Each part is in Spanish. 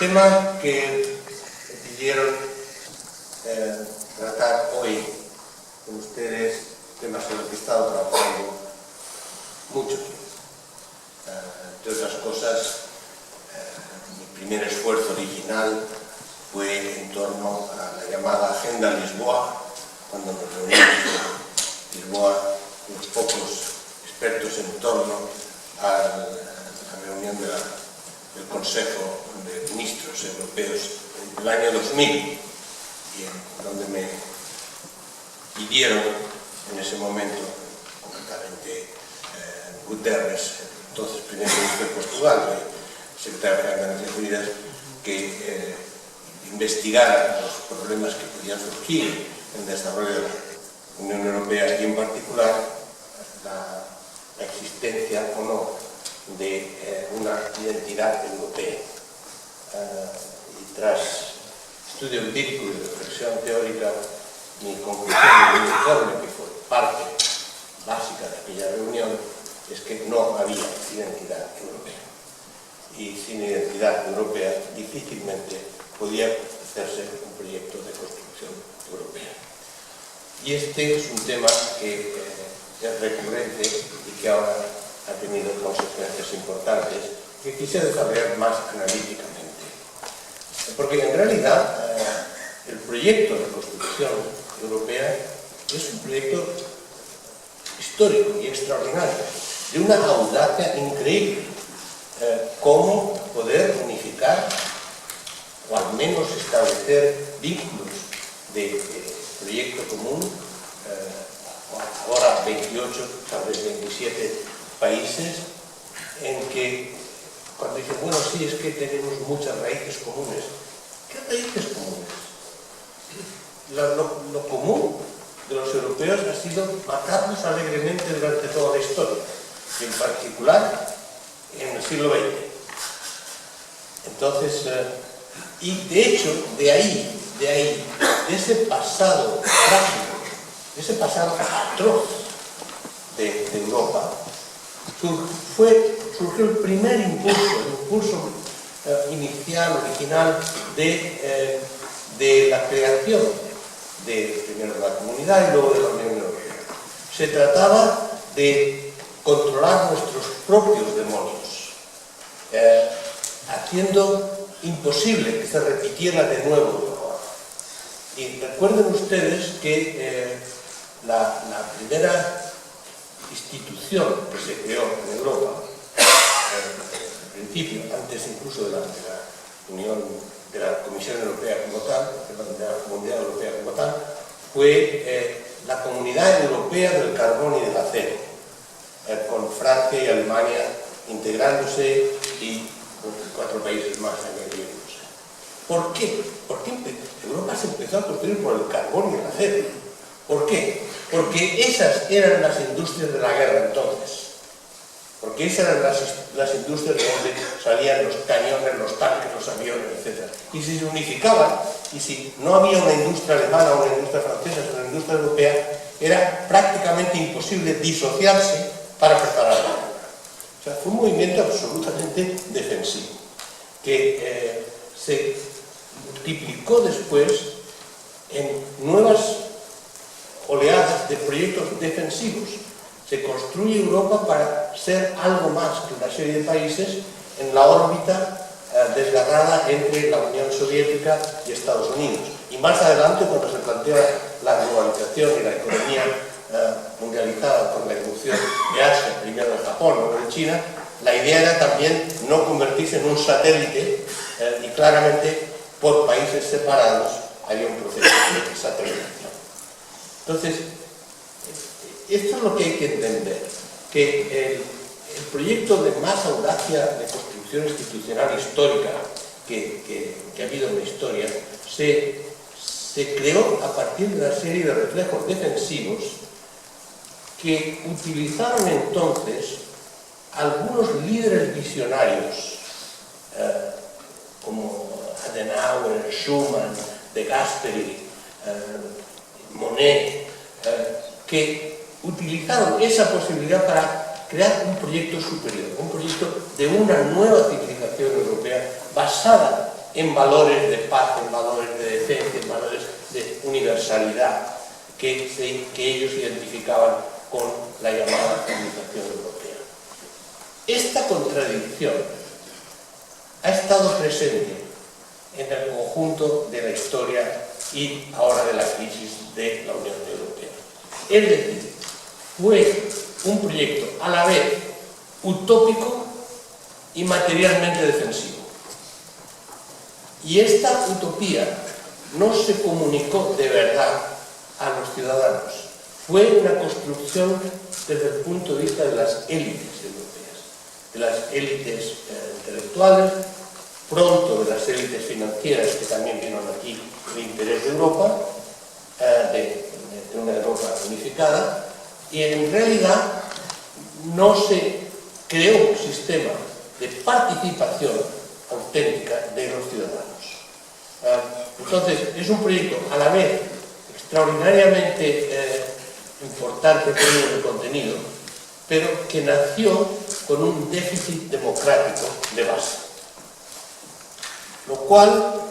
tema que me pidieron tratar hoy con ustedes, tema sobre el que he estado trabajando mucho tiempo. Entre otras cosas, mi primer esfuerzo original fue en torno a la llamada Agenda Lisboa, cuando nos reunimos en Lisboa unos pocos expertos en torno a la reunión del Consejo de Ministros Europeos en el año 2000, y en donde me pidieron en ese momento, concretamente Guterres, entonces primer ministro de Portugal, secretario general de Naciones Unidas, que investigara los problemas que podían surgir en el desarrollo de la Unión Europea y en particular la existencia o no de una identidad europea. Y tras estudio empírico y reflexión teórica, mi conclusión de mi informe, que fue parte básica de aquella reunión, es que no había identidad europea. Y sin identidad europea difícilmente podía hacerse un proyecto de construcción europea. Y este es un tema que es recurrente y que ahora ha tenido consecuencias importantes que quisiera desarrollar más analíticamente. Porque en realidad el proyecto de construcción europea es un proyecto histórico y extraordinario, de una audacia increíble. Cómo poder unificar o al menos establecer vínculos de proyecto común, ahora 28, tal vez 27 países, en que cuando dicen, bueno, sí, es que tenemos muchas raíces comunes. ¿Qué raíces comunes? Lo común de los europeos ha sido matarnos alegremente durante toda la historia, y en particular en el siglo XX. Entonces, y de hecho, de ese pasado trágico, de ese pasado atroz de Europa, surgió el primer impulso inicial, original, de la creación primero de la comunidad y luego de la Unión Europea. Se trataba de controlar nuestros propios demonios, haciendo imposible que se repitiera de nuevo. Y recuerden ustedes que la primera institución que se creó en Europa, al principio, antes incluso de la Unión, de la Comisión Europea como tal, de la Comunidad Europea como tal, fue la Comunidad Europea del Carbón y del Acero, con Francia y Alemania integrándose y 4 países más añadiéndose. ¿Por qué? Porque Europa se empezó a construir por el carbón y el acero. ¿Por qué? Porque esas eran las industrias de la guerra entonces. Porque esas eran las industrias de donde salían los cañones, los tanques, los aviones, etc. Y si se unificaban, y si no había una industria alemana o una industria francesa, sino una industria europea, era prácticamente imposible disociarse para preparar la guerra. O sea, fue un movimiento absolutamente defensivo, que se multiplicó después en nuevas oleadas de proyectos defensivos. Se construye Europa para ser algo más que una serie de países en la órbita desgarrada entre la Unión Soviética y Estados Unidos. Y más adelante, cuando se plantea la globalización y la economía mundializada por la irrupción de Asia, primero de Japón, luego de China, la idea era también no convertirse en un satélite y claramente por países separados había un proceso de satelización. Entonces, esto es lo que hay que entender, que el proyecto de más audacia de construcción institucional histórica que ha habido en la historia se creó a partir de una serie de reflejos defensivos que utilizaron entonces algunos líderes visionarios como Adenauer, Schuman, De Gasperi, Monnet, que utilizaron esa posibilidad para crear un proyecto superior, un proyecto de una nueva civilización europea basada en valores de paz, en valores de decencia, en valores de universalidad que ellos identificaban con la llamada civilización europea. Esta contradicción ha estado presente en el conjunto de la historia y ahora de la crisis de la Unión Europea. Es decir, fue un proyecto a la vez utópico y materialmente defensivo. Y esta utopía no se comunicó de verdad a los ciudadanos. Fue una construcción desde el punto de vista de las élites europeas, de las élites intelectuales, pronto de las élites financieras que también vieron aquí el interés de Europa, de una Europa unificada, y en realidad no se creó un sistema de participación auténtica de los ciudadanos. Entonces, es un proyecto a la vez extraordinariamente importante en términos de contenido, pero que nació con un déficit democrático de base. Lo cual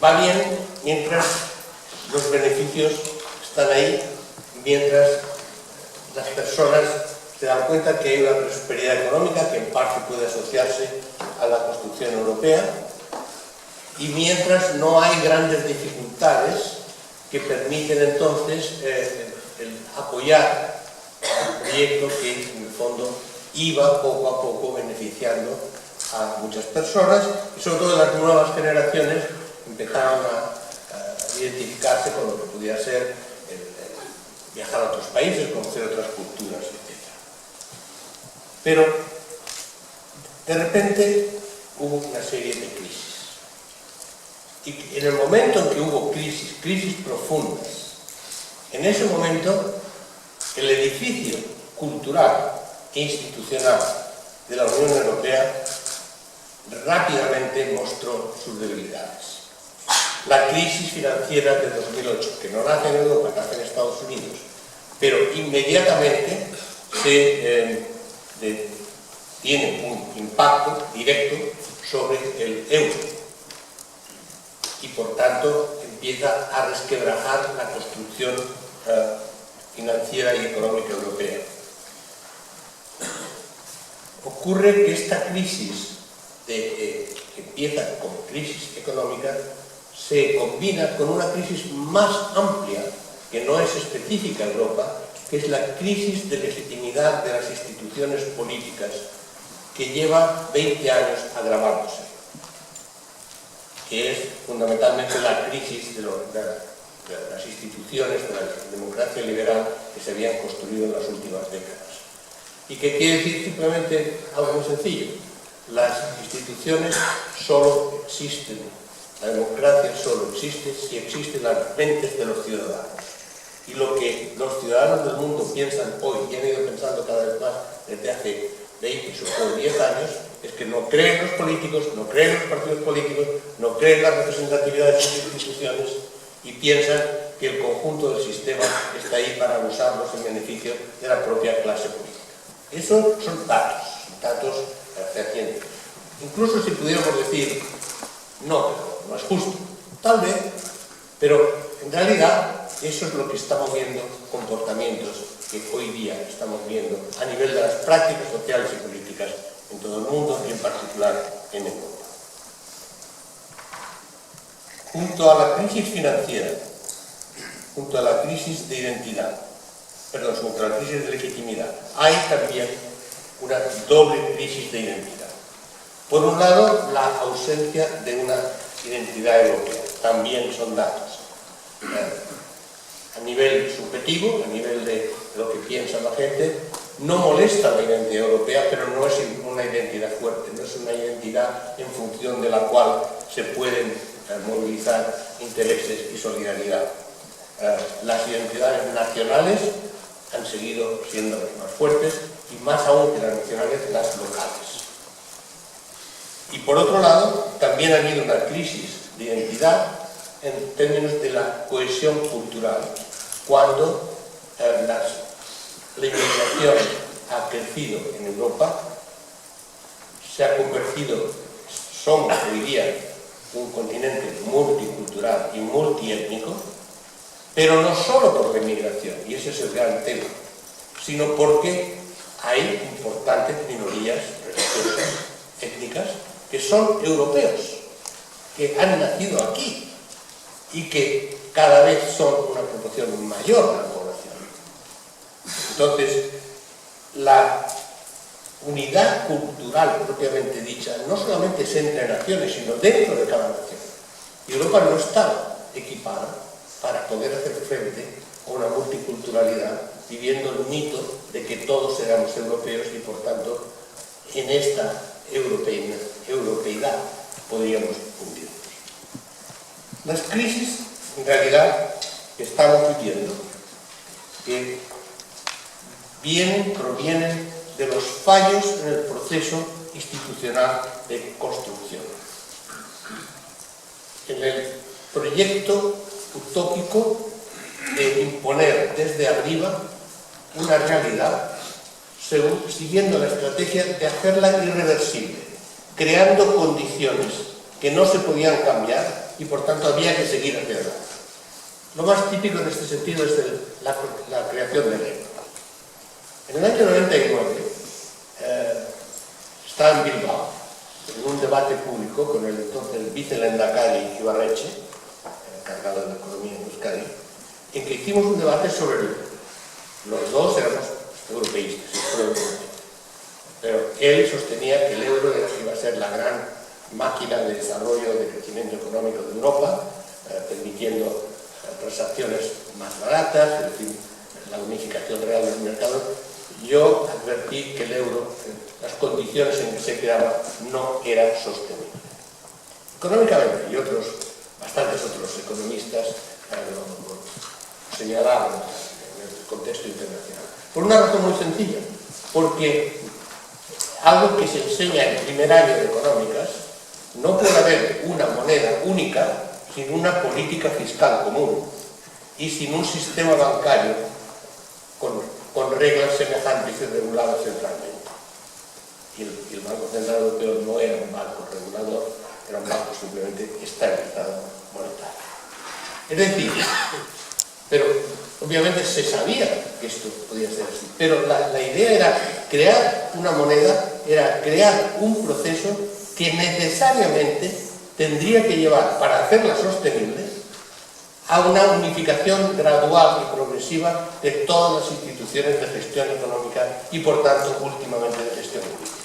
va bien mientras los beneficios están ahí, mientras las personas se dan cuenta que hay una prosperidad económica que en parte puede asociarse a la construcción europea, y mientras no hay grandes dificultades que permiten entonces el apoyar un proyecto que en el fondo iba poco a poco beneficiando a muchas personas, y sobre todo las nuevas generaciones empezaron a identificarse con lo que podía ser viajar a otros países, conocer otras culturas, etc. Pero de repente hubo una serie de crisis. Y en el momento en que hubo crisis profundas, en ese momento el edificio cultural e institucional de la Unión Europea rápidamente mostró sus debilidades. La crisis financiera de 2008, que no nace en Europa, nace en Estados Unidos, pero inmediatamente tiene un impacto directo sobre el euro y por tanto empieza a resquebrajar la construcción financiera y económica europea. Ocurre que esta crisis que empieza como crisis económica se combina con una crisis más amplia que no es específica a Europa, que es la crisis de legitimidad de las instituciones políticas, que lleva 20 años agravándose, que es fundamentalmente la crisis de las instituciones de la democracia liberal que se habían construido en las últimas décadas. Y que quiere decir simplemente algo muy sencillo: las instituciones solo existen, la democracia solo existe si existen las mentes de los ciudadanos. Y lo que los ciudadanos del mundo piensan hoy, y han ido pensando cada vez más desde hace 20, sobre todo 10 años, es que no creen en los políticos, no creen en los partidos políticos, no creen en la representatividad de sus instituciones, y piensan que el conjunto del sistema está ahí para usarlos en beneficio de la propia clase política. Eso son datos fehacientes. Incluso si pudiéramos decir, no es justo, tal vez, pero en realidad eso es lo que estamos viendo, comportamientos que hoy día estamos viendo a nivel de las prácticas sociales y políticas en todo el mundo y en particular en Europa. Junto a la crisis financiera, junto a la crisis de identidad, junto a la crisis de legitimidad, hay también una doble crisis de identidad. Por un lado, la ausencia de una identidad europea, también son datos. A nivel subjetivo, a nivel de lo que piensa la gente, no molesta la identidad europea, pero no es una identidad fuerte, no es una identidad en función de la cual se pueden movilizar intereses y solidaridad. Las identidades nacionales han seguido siendo las más fuertes, y más aún que las nacionales, las locales. Y por otro lado, también ha habido una crisis de identidad en términos de la cohesión cultural, cuando la inmigración ha crecido en Europa, se ha convertido somos hoy día un continente multicultural y multiétnico, pero no solo por la inmigración, y ese es el gran tema, sino porque hay importantes minorías religiosas, étnicas, que son europeos, que han nacido aquí y que cada vez son una proporción mayor de la población. Entonces, la unidad cultural propiamente dicha no solamente es entre naciones, sino dentro de cada nación. Y Europa no estaba equipada para poder hacer frente a una multiculturalidad, viviendo el mito de que todos éramos europeos y por tanto en esta europeidad podríamos hundirnos. Las crisis en realidad que estamos viviendo que provienen de los fallos en el proceso institucional de construcción. En el proyecto utópico de imponer desde arriba una realidad, siguiendo la estrategia de hacerla irreversible, creando condiciones que no se podían cambiar y por tanto había que seguir hacia adelante. Lo más típico en este sentido es la creación del euro. En el año 99 estaba en Bilbao, en un debate público con el entonces vicelehendakari Ibarretxe, encargado de la economía en Euskadi, en que hicimos un debate sobre el euro. Los dos éramos europeístas, pero él sostenía que el euro iba a ser la gran máquina de desarrollo, de crecimiento económico de Europa, permitiendo transacciones más baratas, es decir, la unificación real del mercado. Yo advertí que el euro, las condiciones en que se creaba, no eran sostenibles. Económicamente, y bastantes otros economistas lo señalaron en el contexto internacional. Por una razón muy sencilla, porque algo que se enseña en el primer año de económicas, no puede haber una moneda única sin una política fiscal común y sin un sistema bancario con reglas semejantes y reguladas centralmente. Y el Banco Central Europeo no era un banco regulador, era un banco simplemente estabilizado monetario. Es decir, pero obviamente se sabía que esto podía ser así, pero la idea era crear una moneda, era crear un proceso que necesariamente tendría que llevar, para hacerla sostenible, a una unificación gradual y progresiva de todas las instituciones de gestión económica y, por tanto, últimamente de gestión política.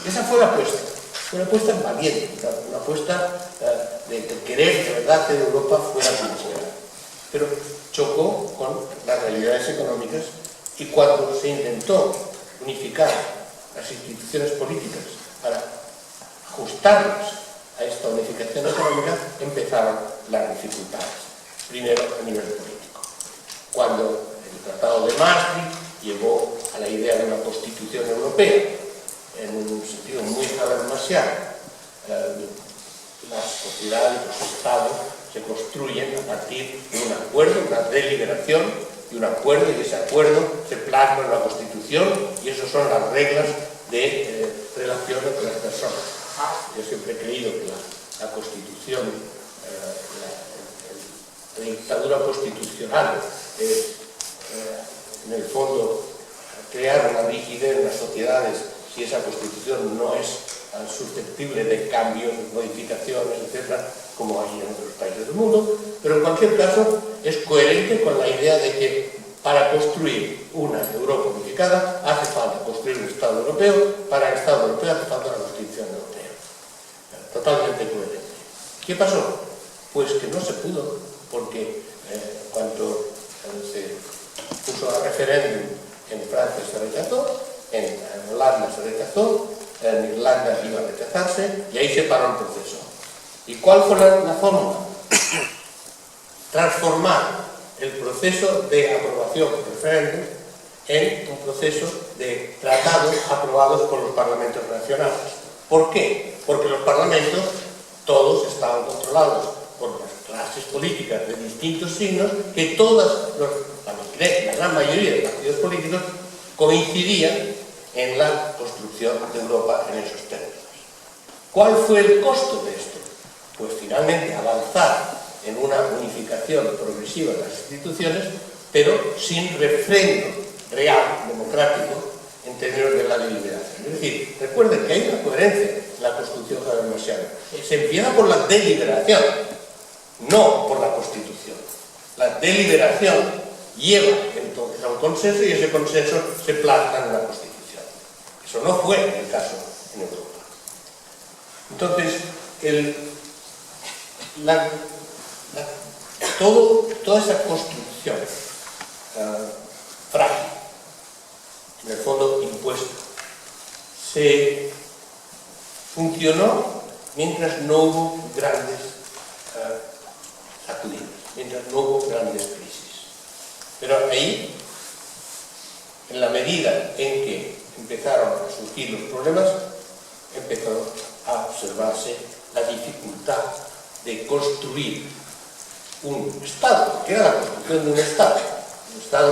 Esa fue la apuesta. Fue una apuesta valiente, una apuesta de querer que verdad que Europa fuera funcional. Pero chocó con las realidades económicas y cuando se intentó unificar las instituciones políticas para ajustarlas a esta unificación económica, empezaron las dificultades. Primero, a nivel político. Cuando el Tratado de Maastricht llevó a la idea de una Constitución Europea, en un sentido muy habermasiano, la sociedad y los estados se construyen a partir de un acuerdo, una deliberación y un acuerdo, y ese acuerdo se plasma en la Constitución y esas son las reglas de relación entre las personas. Yo siempre he creído que la Constitución, la dictadura constitucional es, en el fondo, crear una rigidez en las sociedades si esa Constitución no es susceptible de cambios, modificaciones, etcétera, como hay en otros países del mundo, pero en cualquier caso es coherente con la idea de que para construir una Europa unificada hace falta construir un Estado europeo, para el Estado europeo hace falta la Constitución europea. Totalmente coherente. ¿Qué pasó? Pues que no se pudo, porque cuando se puso a referéndum en Francia se rechazó, en Holanda se rechazó, en Irlanda iba a rechazarse y ahí se paró el proceso. ¿Y cuál fue la fórmula? Transformar el proceso de aprobación del referéndum en un proceso de tratados aprobados por los parlamentos nacionales. ¿Por qué? Porque los parlamentos todos estaban controlados por las clases políticas de distintos signos, que la gran mayoría de partidos políticos coincidían en la construcción de Europa en esos términos. ¿Cuál fue el costo de esto? Pues finalmente avanzar en una unificación progresiva de las instituciones, pero sin refrendo real, democrático, en términos de la deliberación. Es decir, recuerden que hay una coherencia en la Constitución habermasiana. Se empieza por la deliberación, no por la Constitución. La deliberación lleva entonces a un consenso y ese consenso se plasma en la Constitución. Eso no fue el caso en Europa. Entonces, toda esa construcción frágil, en el fondo impuesta, se funcionó mientras no hubo grandes sacudidas, mientras no hubo grandes crisis. Pero ahí, en la medida en que empezaron a surgir los problemas, empezó a observarse la dificultad de construir un Estado, que era la construcción de un Estado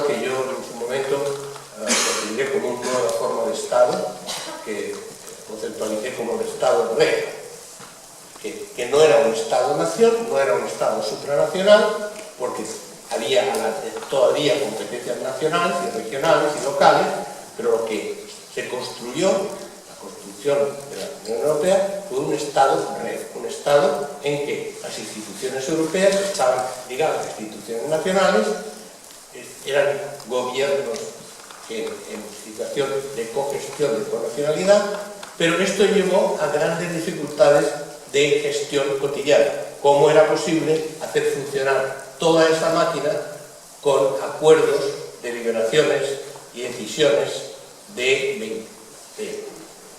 que yo en su momento consideré como una nueva forma de Estado, que conceptualicé como el Estado-Rey, que no era un Estado-nación, no era un Estado supranacional, porque había todavía competencias nacionales y regionales y locales, pero lo que se construyó, la construcción de la Unión Europea, fue un Estado-Rey, un Estado en que las instituciones europeas estaban ligadas a instituciones nacionales, eran gobiernos en situación de cogestión de conacionalidad, pero esto llevó a grandes dificultades de gestión cotidiana. ¿Cómo era posible hacer funcionar toda esa máquina con acuerdos, deliberaciones y decisiones de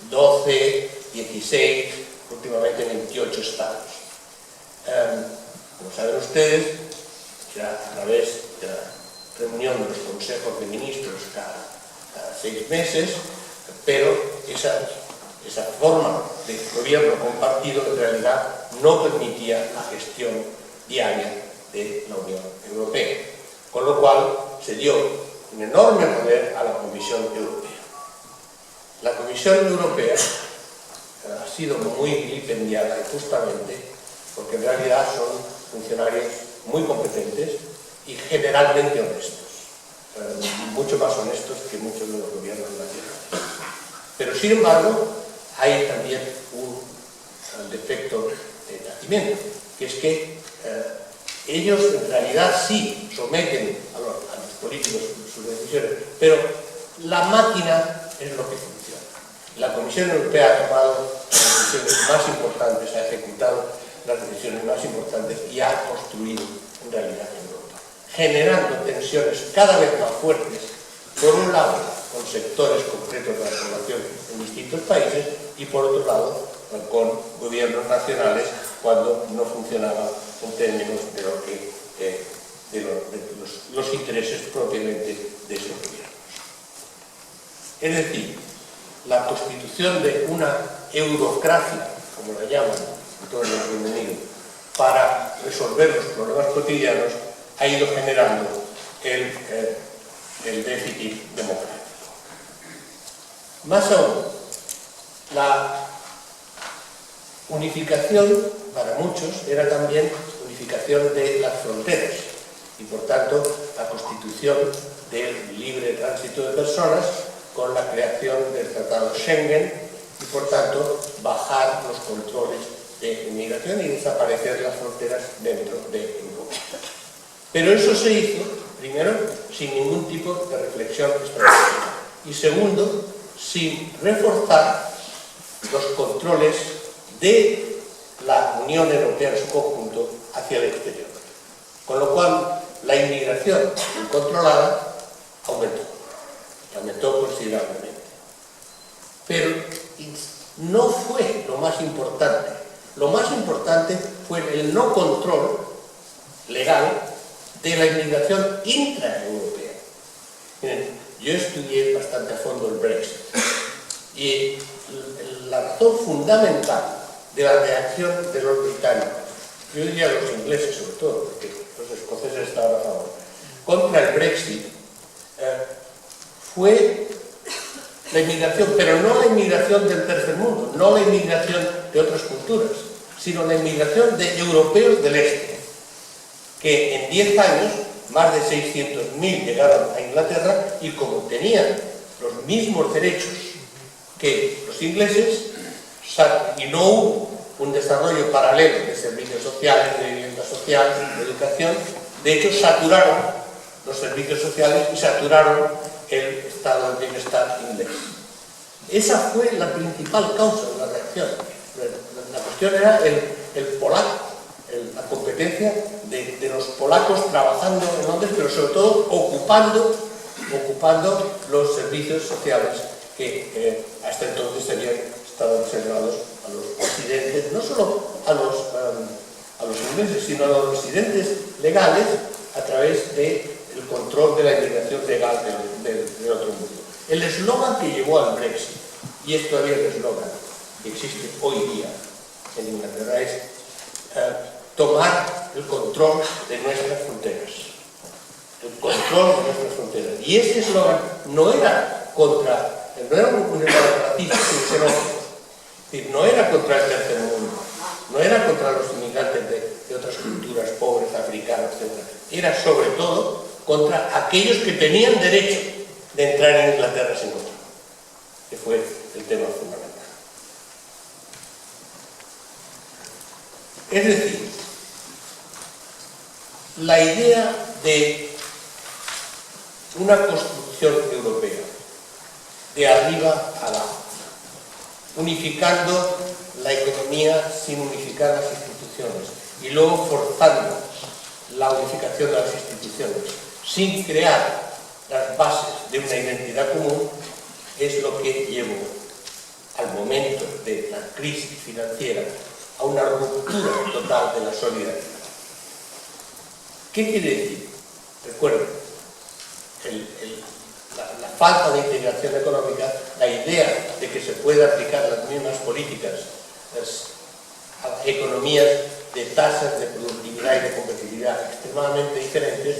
12, 16, últimamente 28 estados? Como saben ustedes, ya a través de la reunión de los consejos de ministros cada 6 meses, pero esa forma de gobierno compartido en realidad no permitía la gestión diaria de la Unión Europea, con lo cual se dio un enorme poder a la Comisión Europea. La Comisión Europea ha sido muy vilipendiada justamente porque en realidad son funcionarios muy competentes y generalmente honestos, mucho más honestos que muchos de los gobiernos nacionales. Pero sin embargo, hay también un defecto de nacimiento, que es que ellos en realidad sí someten a los políticos sus decisiones, pero la máquina es lo que funciona. La Comisión Europea ha tomado las decisiones más importantes, ha ejecutado las decisiones más importantes y ha construido en realidad Europa, generando tensiones cada vez más fuertes, por un lado con sectores concretos de la población en distintos países y por otro lado con gobiernos nacionales cuando no funcionaba en términos de los intereses propiamente de esos gobiernos. Es decir, la constitución de una eurocracia, como la llaman en todo el Reino Unido, para resolver los problemas cotidianos, ha ido generando el déficit democrático. Más aún, la unificación para muchos era también unificación de las fronteras y por tanto la constitución del libre tránsito de personas con la creación del Tratado Schengen y por tanto bajar los controles de inmigración y desaparecer las fronteras dentro de Europa. Pero eso se hizo, primero, sin ningún tipo de reflexión estratégica y segundo, sin reforzar los controles de la Unión Europea en su conjunto hacia el exterior. Con lo cual, la inmigración incontrolada aumentó considerablemente. Pero no fue lo más importante. Lo más importante fue el no control legal de la inmigración intraeuropea. Miren, yo estudié bastante a fondo el Brexit y la razón fundamental de la reacción de los británicos, yo diría los ingleses sobre todo, porque los escoceses estaban a favor, contra el Brexit, fue La inmigración, pero no la inmigración del tercer mundo, no la inmigración de otras culturas, sino la inmigración de europeos del este, que en 10 años, más de 600.000 llegaron a Inglaterra y como tenían los mismos derechos que los ingleses, y no hubo un desarrollo paralelo de servicios sociales, de vivienda social, de educación, de hecho saturaron los servicios sociales y saturaron el estado de bienestar inglés. Esa fue la principal causa de la reacción. La cuestión era el polaco, la competencia de los polacos trabajando en Londres, pero sobre todo ocupando los servicios sociales que hasta entonces habían estado reservados a los residentes, no solo a los ingleses, sino a los residentes legales a través del control de la inmigración legal del otro mundo. El eslogan que llevó al Brexit, y es todavía el eslogan que existe hoy día en Inglaterra, es tomar el control de nuestras fronteras. El control de nuestras fronteras. Y ese eslogan no era un eslogan racista, sino xenófobo. Es decir, no era contra el tercer mundo, no era contra los inmigrantes de otras culturas, pobres, africanos, etc. Era sobre todo contra aquellos que tenían derecho de entrar en Inglaterra sin control, que fue el tema fundamental. Es decir, la idea de una construcción europea, de arriba a abajo, unificando la economía sin unificar las instituciones y luego forzando la unificación de las instituciones sin crear las bases de una identidad común, es lo que llevó al momento de la crisis financiera a una ruptura total de la solidaridad. ¿Qué quiere decir? Recuerden, la falta de integración económica, la idea de que se puede aplicar las mismas políticas a economías de tasas de productividad y de competitividad extremadamente diferentes,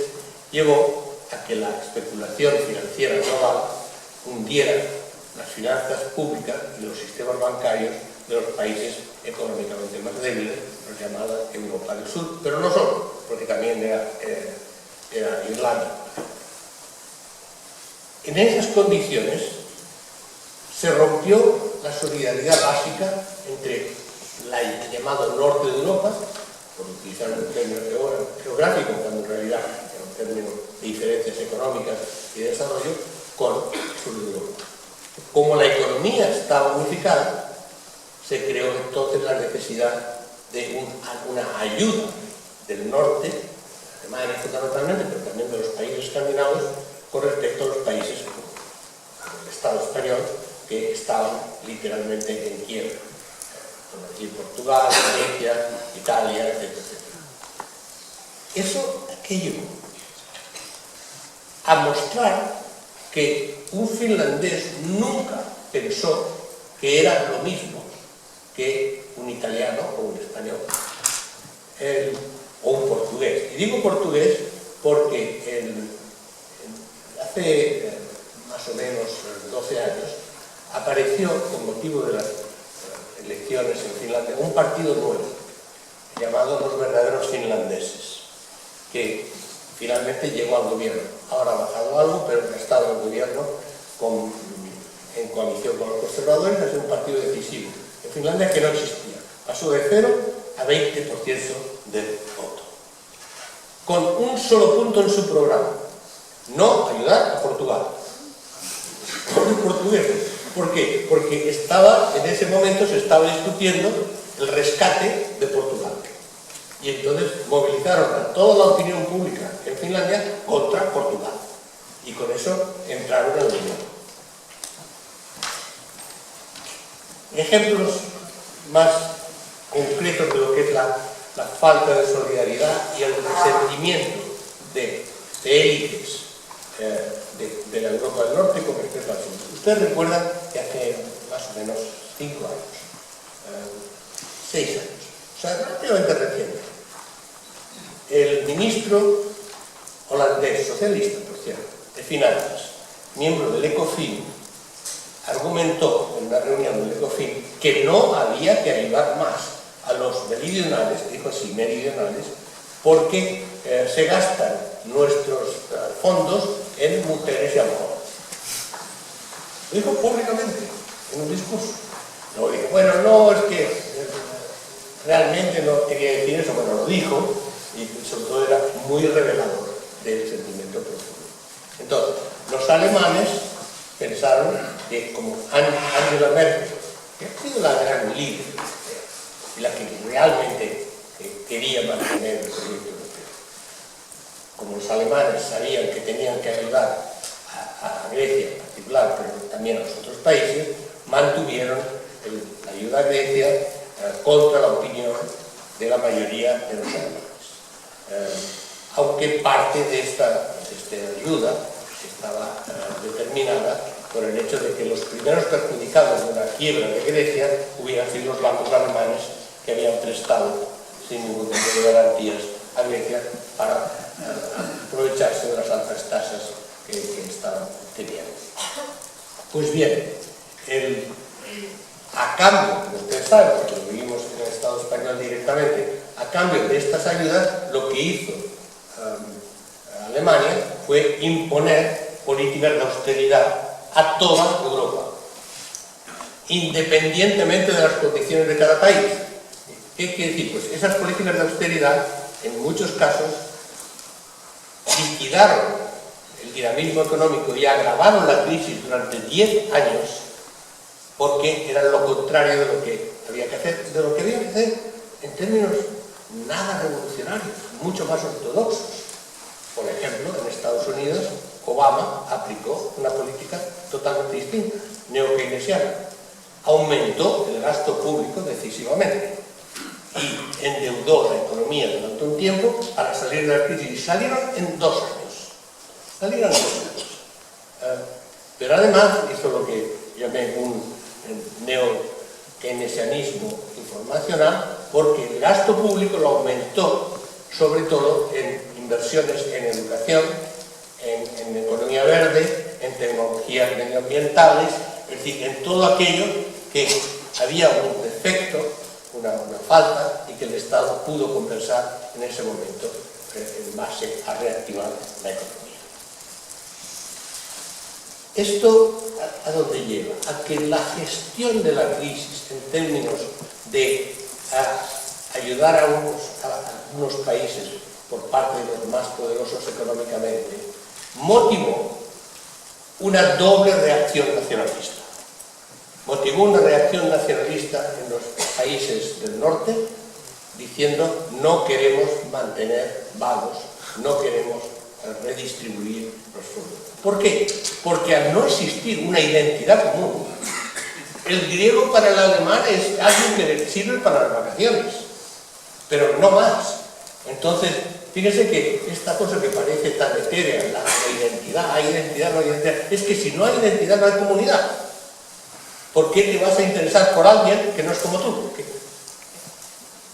llevó a que la especulación financiera global hundiera las finanzas públicas y los sistemas bancarios de los países económicamente más débiles, los llamados Europa del Sur, pero no solo, porque también era Irlanda. En esas condiciones se rompió la solidaridad básica entre el llamado norte de Europa, por utilizar un término geográfico, cuando en realidad era un término de diferencias económicas y de desarrollo, con el sur de Europa. Como la economía estaba unificada, se creó entonces la necesidad de una ayuda del norte, de Alemania fundamentalmente, pero también de los países escandinavos, con respecto a los países como el Estado español, que estaban literalmente en quiebra. Aquí Portugal, Grecia, Italia, etc. Eso, ¿qué llevó? A mostrar que un finlandés nunca pensó que era lo mismo que un italiano o un español o un portugués. Y digo portugués porque hace más o menos 12 años apareció, con motivo de las elecciones en Finlandia, un partido nuevo llamado Los Verdaderos Finlandeses, que finalmente llegó al gobierno. Ahora ha bajado algo, pero ha estado en el gobierno en coalición con los conservadores. Ha sido un partido decisivo en Finlandia que no existía. Pasó de 0 a 20% del voto, con un solo punto en su programa: no ayudar a Portugal. ¿Por qué? Porque en ese momento se estaba discutiendo el rescate de Portugal. Y entonces movilizaron a toda la opinión pública en Finlandia contra Portugal. Y con eso entraron en la Unión. Ejemplos más concretos de lo que es la falta de solidaridad y el resentimiento de élites de la Europa del Norte con respecto al sur. Ustedes recuerdan que hace más o menos 5 años, 6 años, o sea, relativamente reciente, el ministro holandés, socialista, por cierto, de Finanzas, miembro del ECOFIN, argumentó en una reunión del Ecofin que no había que ayudar más a los meridionales, dijo así, meridionales, porque se gastan nuestros fondos en mujeres y amor. Lo dijo públicamente, en un discurso. Luego dijo, bueno, no, es que realmente no quería decir eso, bueno, lo dijo, y sobre todo era muy revelador del sentimiento profundo. Entonces, los alemanes pensaron que como Angela Merkel, que ha sido la gran líder y la que realmente quería mantener el proyecto europeo, como los alemanes sabían que tenían que ayudar a Grecia en particular, pero también a los otros países, mantuvieron la ayuda a Grecia contra la opinión de la mayoría de los alemanes. Aunque parte de esta ayuda estaba determinada por el hecho de que los primeros perjudicados de la quiebra de Grecia hubieran sido los bancos alemanes que habían prestado sin ningún tipo de garantías a Grecia para aprovecharse de las altas tasas que estaban teniendo. Pues bien, a cambio, como ustedes saben, porque lo vivimos en el Estado español directamente, a cambio de estas ayudas, lo que hizo Alemania fue imponer políticas de austeridad a toda Europa, independientemente de las condiciones de cada país. ¿Qué quiere decir? Pues esas políticas de austeridad, en muchos casos, liquidaron el dinamismo económico y agravaron la crisis durante 10 años, porque era lo contrario de lo que había que hacer, en términos nada revolucionarios, mucho más ortodoxos. Por ejemplo, en Estados Unidos, Obama aplicó una política totalmente distinta, neo-keynesiana. Aumentó el gasto público decisivamente y endeudó la economía durante un tiempo para salir de la crisis. Y salieron en 2 años. Pero además hizo lo que llamé un neo-keynesianismo informacional, porque el gasto público lo aumentó sobre todo en inversiones en educación, en economía verde, en tecnologías medioambientales, es decir, en todo aquello que había un defecto, una falta, y que el Estado pudo compensar en ese momento en base a reactivar la economía. ¿Esto a dónde lleva? A que la gestión de la crisis en términos de ayudar a algunos países por parte de los más poderosos económicamente motivó una doble reacción nacionalista. Motivó una reacción nacionalista en los países del norte diciendo no queremos mantener vagos, no queremos redistribuir los fondos. ¿Por qué? Porque al no existir una identidad común, el griego para el alemán es algo que le sirve para las vacaciones, pero no más. Entonces, fíjense que esta cosa que parece tan etérea, la identidad, hay identidad, no hay identidad, es que si no hay identidad no hay comunidad. ¿Por qué te vas a interesar por alguien que no es como tú?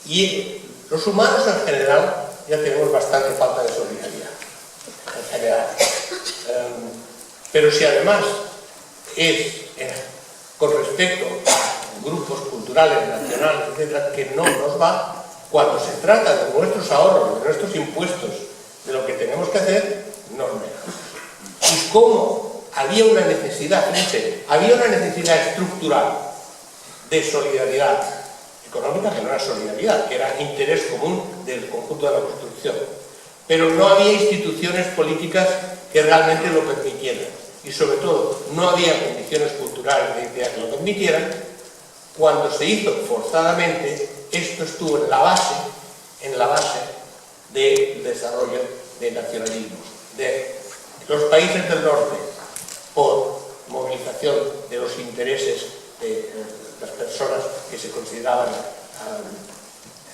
Y los humanos en general ya tenemos bastante falta de solidaridad, en general. Pero si además es con respecto a grupos culturales, nacionales, etcétera, que no nos va, cuando se trata de nuestros ahorros, de nuestros impuestos, de lo que tenemos que hacer, nos negamos. Y cómo había una necesidad, fíjense, había una necesidad estructural de solidaridad económica, que no era solidaridad, que era interés común del conjunto de la construcción. Pero no había instituciones políticas que realmente lo permitieran. Y sobre todo, no había condiciones culturales de identidad que lo permitieran. Cuando se hizo forzadamente, esto estuvo en la base del desarrollo de nacionalismos. De los países del norte, por movilización de los intereses de las personas que se consideraban,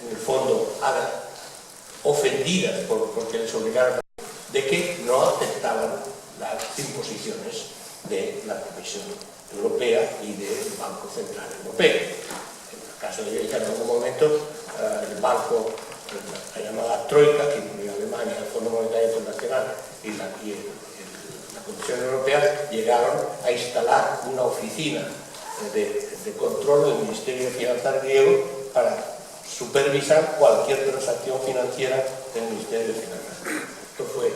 en el fondo, ofendidas porque les obligaron de que no aceptaban las imposiciones de la Comisión Europea y del Banco Central Europeo. En el caso de Grecia, en algún momento, el banco, la llamada Troika, que incluía Alemania, el Fondo Monetario Internacional y la Comisión Europea, llegaron a instalar una oficina de control del Ministerio de Finanzas griego para supervisar cualquier transacción financiera del Ministerio de Finanzas griego. Esto fue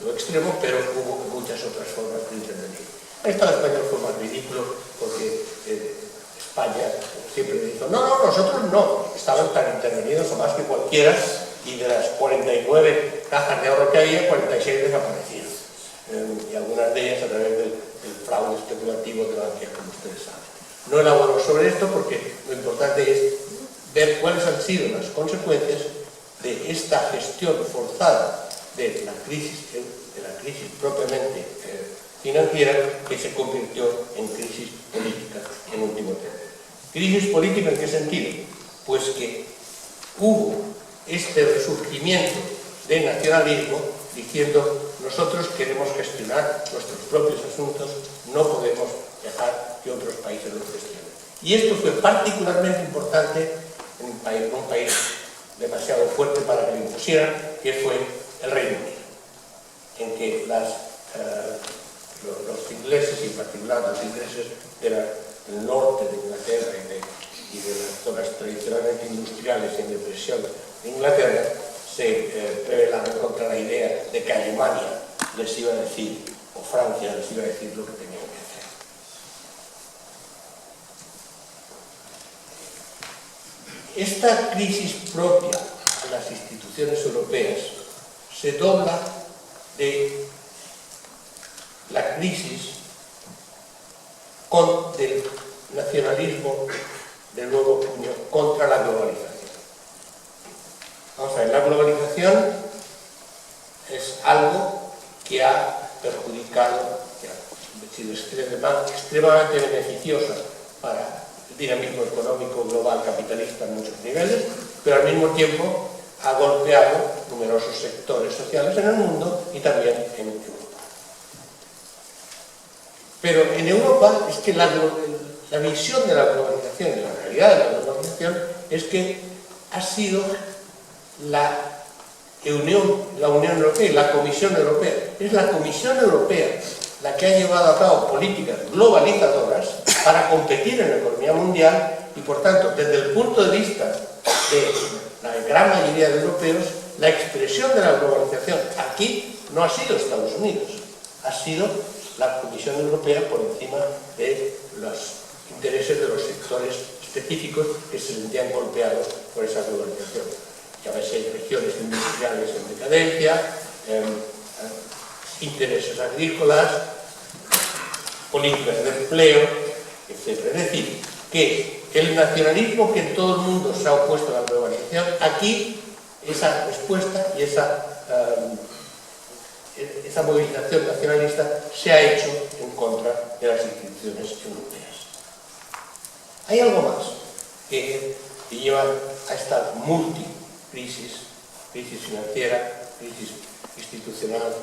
lo extremo, pero hubo muchas otras formas de intervenir. El Estado español fue más ridículo porque España siempre dijo, no, nosotros no, estaban tan intervenidos o más que cualquiera, y de las 49 cajas de ahorro que había, 46 desaparecieron. Y algunas de ellas a través del fraude especulativo de Bankia, como ustedes saben. No elaboro sobre esto porque lo importante es ver cuáles han sido las consecuencias de esta gestión forzada de la crisis propiamente financiera, que se convirtió en crisis política en último término. ¿Crisis política en qué sentido? Pues que hubo este resurgimiento de nacionalismo diciendo nosotros queremos gestionar nuestros propios asuntos, no podemos dejar que otros países los gestionen. Y esto fue particularmente importante en un país demasiado fuerte para que lo impusieran, que fue el Reino Unido, en que los ingleses, y en particular los ingleses del norte de Inglaterra y de las zonas tradicionalmente industriales en depresión de Inglaterra, se rebelaron contra la idea de que Alemania les iba a decir, o Francia les iba a decir lo que tenían que hacer. Esta crisis propia de las instituciones europeas se dobla de la crisis del nacionalismo del nuevo puño contra la globalización. Vamos a ver, la globalización es algo que ha perjudicado, que ha sido extremadamente beneficiosa para el dinamismo económico global capitalista en muchos niveles, pero al mismo tiempo ha golpeado numerosos sectores sociales en el mundo y también en Europa. Pero en Europa es que la visión de la globalización y la realidad de la globalización es que ha sido la Unión Europea y la Comisión Europea. Es la Comisión Europea la que ha llevado a cabo políticas globalizadoras para competir en la economía mundial y, por tanto, desde el punto de vista de la gran mayoría de europeos, la expresión de la globalización aquí no ha sido Estados Unidos, ha sido la Comisión Europea por encima de los intereses de los sectores específicos que se sentían golpeados por esa globalización. Llámese regiones industriales en decadencia, intereses agrícolas, políticas de empleo, etc. Es decir, que el nacionalismo que en todo el mundo se ha opuesto a la globalización, aquí esa respuesta y esa movilización nacionalista se ha hecho en contra de las instituciones europeas. Hay algo más que lleva a esta multicrisis, crisis financiera, crisis institucional,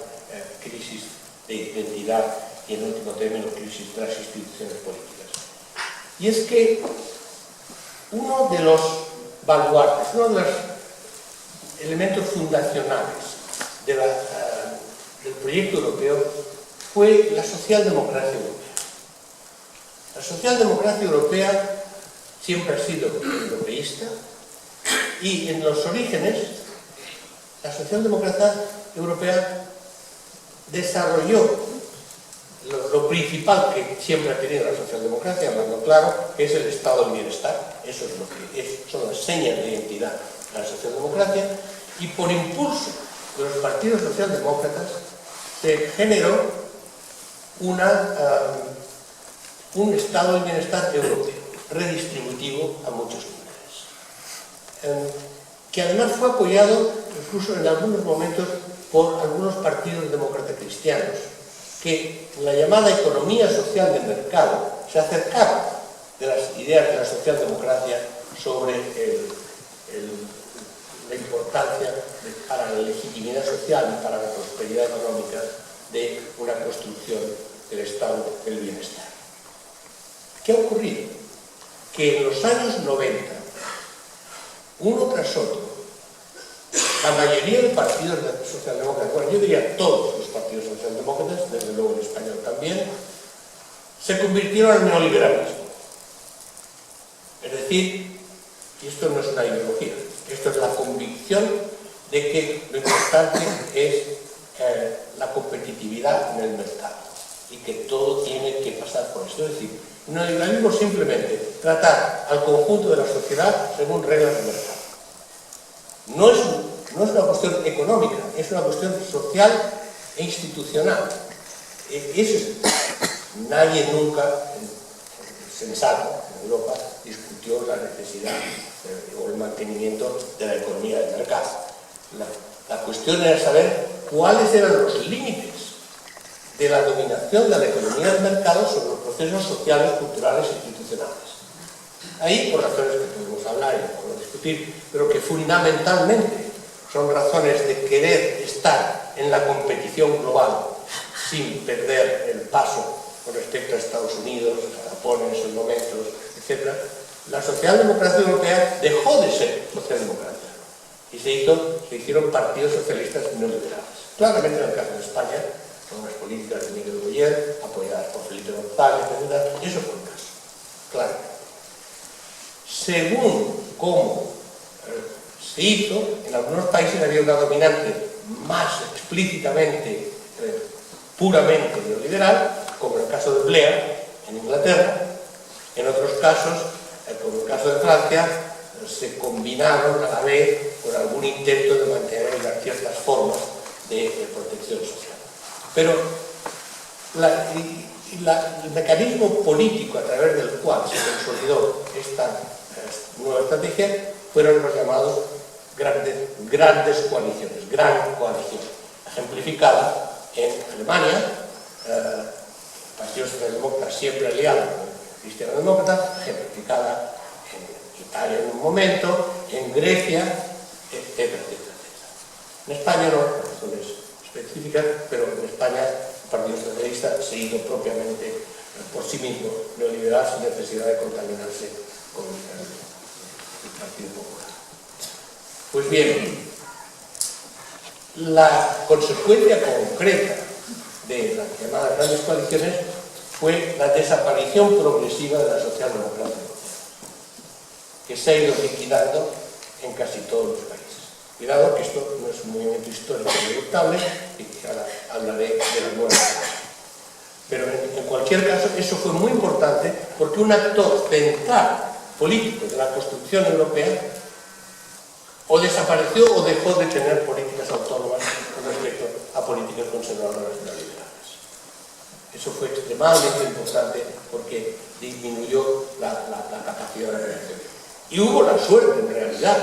crisis de identidad y, en último término, crisis de las instituciones políticas. Y es que uno de los baluartes, uno de los elementos fundacionales del proyecto europeo fue la socialdemocracia europea. La socialdemocracia europea siempre ha sido europeísta y en los orígenes la socialdemocracia europea desarrolló lo principal que siempre ha tenido la socialdemocracia, hablando claro, que es el estado del bienestar. Eso es lo que son las señas de identidad de la socialdemocracia, y por impulso de los partidos socialdemócratas se generó un estado del bienestar europeo, redistributivo a muchos niveles, que además fue apoyado incluso en algunos momentos por algunos partidos demócratas cristianos, que en la llamada economía social de mercado se acercaron de las ideas de la socialdemocracia sobre la importancia para la legitimidad social y para la prosperidad económica de una construcción del estado del bienestar. ¿Qué ha ocurrido? Que en los años 90, uno tras otro, la mayoría de partidos socialdemócratas, bueno, yo diría todos los partidos socialdemócratas, desde luego el español también, se convirtieron al neoliberalismo. decir, y esto no es una ideología, esto es la convicción de que lo importante es la competitividad en el mercado y que todo tiene que pasar por eso. Es decir, neoliberalismo simplemente tratar al conjunto de la sociedad según reglas del mercado. No es una cuestión económica, es una cuestión social e institucional. Nadie nunca, sensato, en Europa, discutió la necesidad o el mantenimiento de la economía del mercado. La cuestión era saber cuáles eran los límites de la dominación de la economía del mercado sobre los procesos sociales, culturales e institucionales. Ahí, por razones que podemos hablar y podemos discutir, pero que fundamentalmente son razones de querer estar en la competición global sin perder el paso con respecto a Estados Unidos, a Japón en esos momentos, etc. La socialdemocracia europea dejó de ser socialdemocracia y se hicieron partidos socialistas neoliberales. Claramente en el caso de España, con las políticas de Miguel Boyer, apoyadas por Felipe González, etc. Eso fue el caso, claro. Según cómo se hizo, en algunos países había una dominante más explícitamente, puramente neoliberal, como en el caso de Blair, en Inglaterra. En otros casos, como en el caso de Francia, se combinaron a la vez con algún intento de mantener ciertas formas de protección social. Pero el mecanismo político a través del cual se consolidó esta nueva estrategia fueron los llamados grandes coaliciones, gran coalición, ejemplificada en Alemania, Partido Socialdemócrata siempre aliado con el Cristiano-Demócrata, ejemplificada en Italia en un momento, en Grecia, etcétera, etcétera. En España no, por razones específicas, pero en España el Partido Socialista se hizo propiamente por sí mismo neoliberal sin necesidad de contaminarse con el Partido Popular. Pues bien, la consecuencia concreta de las llamadas grandes coaliciones fue la desaparición progresiva de la socialdemocracia europea, que se ha ido liquidando en casi todos los países. Cuidado que esto no es un movimiento histórico ineluctable y que ahora hablaré de las nuevas cosas. Pero en cualquier caso, eso fue muy importante porque un actor central político de la construcción europea o desapareció o dejó de tener políticas autónomas con respecto a políticas conservadoras neoliberales. Eso fue extremadamente importante porque disminuyó la capacidad de reacción. Y hubo la suerte, en realidad,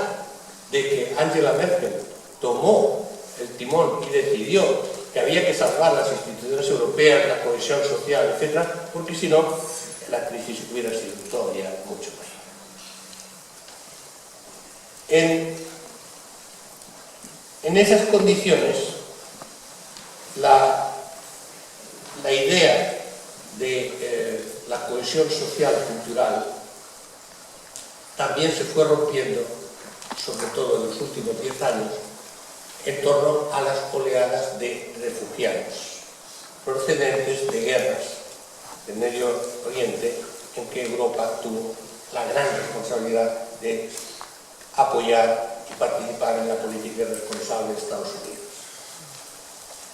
de que Angela Merkel tomó el timón y decidió que había que salvar las instituciones europeas, la cohesión social, etc., porque si no, la crisis hubiera sido todavía mucho mayor. En esas condiciones, la idea de la cohesión social y cultural también se fue rompiendo, sobre todo en los últimos 10 años, en torno a las oleadas de refugiados procedentes de guerras del Medio Oriente, en que Europa tuvo la gran responsabilidad de apoyar y participar en la política responsable de Estados Unidos.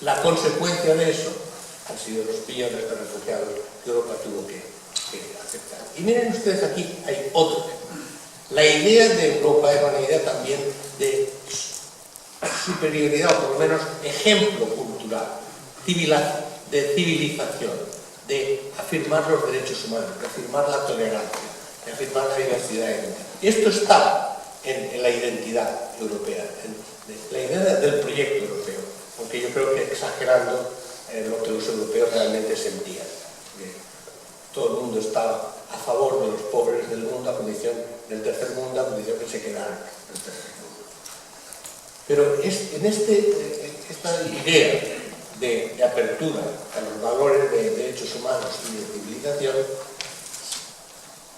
La consecuencia de eso han sido los millones de refugiados que Europa tuvo que aceptar. Y miren ustedes, aquí hay otro tema. La idea de Europa era una idea también de superioridad, o por lo menos ejemplo cultural, de civilización, de afirmar los derechos humanos, de afirmar la tolerancia, de afirmar la diversidad étnica. Y esto estaba en la identidad europea, en la idea del proyecto europeo, aunque yo creo que exagerando lo que los europeos realmente sentían. Todo el mundo estaba a favor de los pobres del mundo, a condición del tercer mundo, a condición que se quedaran en el tercer mundo. Pero en esta idea de apertura a los valores de derechos humanos y de civilización,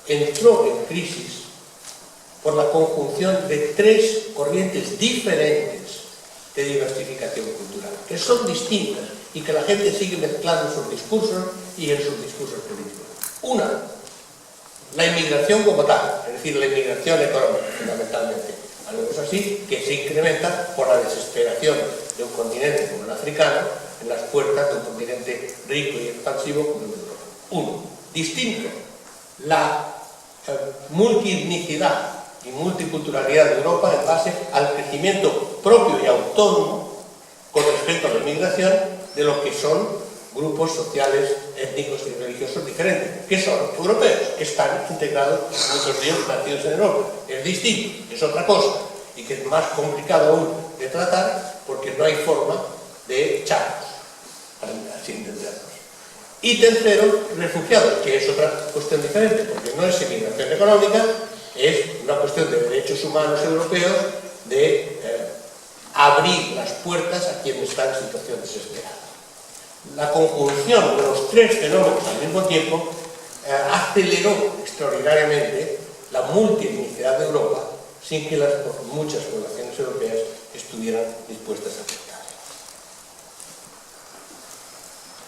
entró en crisis por la conjunción de tres corrientes diferentes de diversificación cultural, que son distintas y que la gente sigue mezclando en sus discursos y en sus discursos políticos. Una, la inmigración como tal, es decir, la inmigración económica, fundamentalmente. Algo es así, que se incrementa por la desesperación de un continente como el africano en las puertas de un continente rico y expansivo como el de Europa. Uno, distinto, la multietnicidad y multiculturalidad de Europa en base al crecimiento propio y autónomo con respecto a la inmigración de lo que son grupos sociales, étnicos y religiosos diferentes, que son europeos, que están integrados, muchos de ellos nacidos en Europa. Es distinto, es otra cosa, y que es más complicado aún de tratar porque no hay forma de echarlos, así entenderlos. Y tercero, refugiados, que es otra cuestión diferente, porque no es inmigración económica, es una cuestión de derechos humanos europeos de abrir las puertas a quienes están en situación desesperada. La conjunción de los tres fenómenos al mismo tiempo aceleró extraordinariamente la multietnicidad de Europa sin que muchas poblaciones europeas estuvieran dispuestas a aceptar.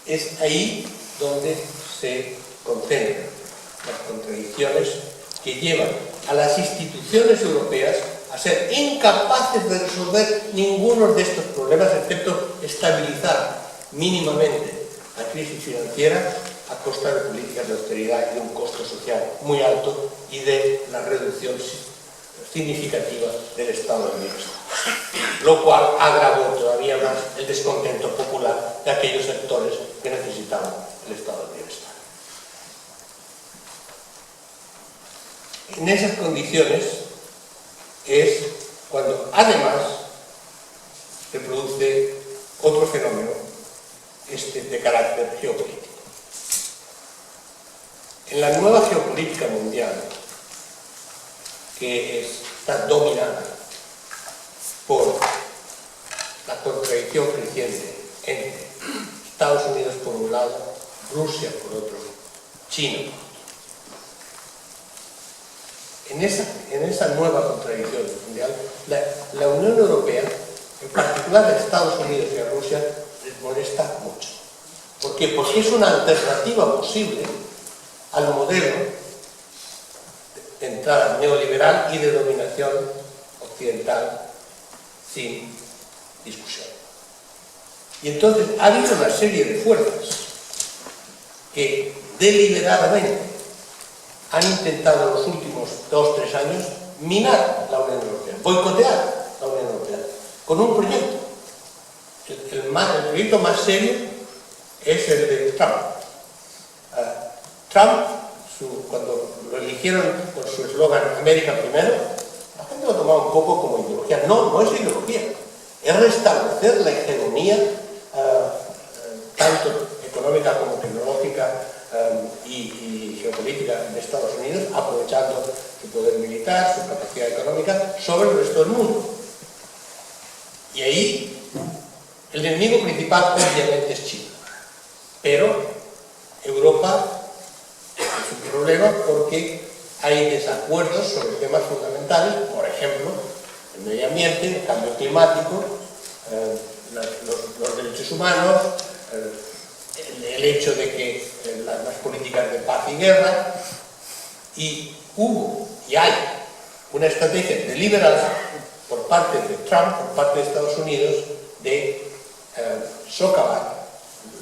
Es ahí donde se concentran las contradicciones que llevan a las instituciones europeas a ser incapaces de resolver ninguno de estos problemas, excepto estabilizar mínimamente la crisis financiera a costa de políticas de austeridad y de un costo social muy alto y de la reducción significativa del estado de bienestar, lo cual agravó todavía más el descontento popular de aquellos sectores que necesitaban el estado de bienestar. En esas condiciones es cuando además se produce otro fenómeno de carácter geopolítico. En la nueva geopolítica mundial, que está dominada por la contradicción creciente entre Estados Unidos por un lado, Rusia por otro, China por otro. En esa nueva contradicción mundial, la Unión Europea, en particular a Estados Unidos y a Rusia, les molesta mucho. ¿Por qué? Porque es una alternativa posible al modelo de entrada neoliberal y de dominación occidental sin discusión. Y entonces ha habido una serie de fuerzas que deliberadamente han intentado en los últimos 2 o 3 años minar la Unión Europea, boicotear la Unión Europea, con un proyecto. El proyecto más serio es el de Trump. Trump, cuando lo eligieron con su eslogan América primero, la gente lo tomaba un poco como ideología. No, no es ideología, es restablecer la hegemonía tanto económica como tecnológica y geopolítica de Estados Unidos, aprovechando su poder militar, su capacidad económica sobre el resto del mundo. Y ahí el enemigo principal obviamente es China, pero Europa es un problema porque hay desacuerdos sobre temas fundamentales, por ejemplo, el medio ambiente, el cambio climático, los derechos humanos, el hecho de que las políticas de paz y guerra, y hubo y hay una estrategia deliberada por parte de Trump, por parte de Estados Unidos, de socavar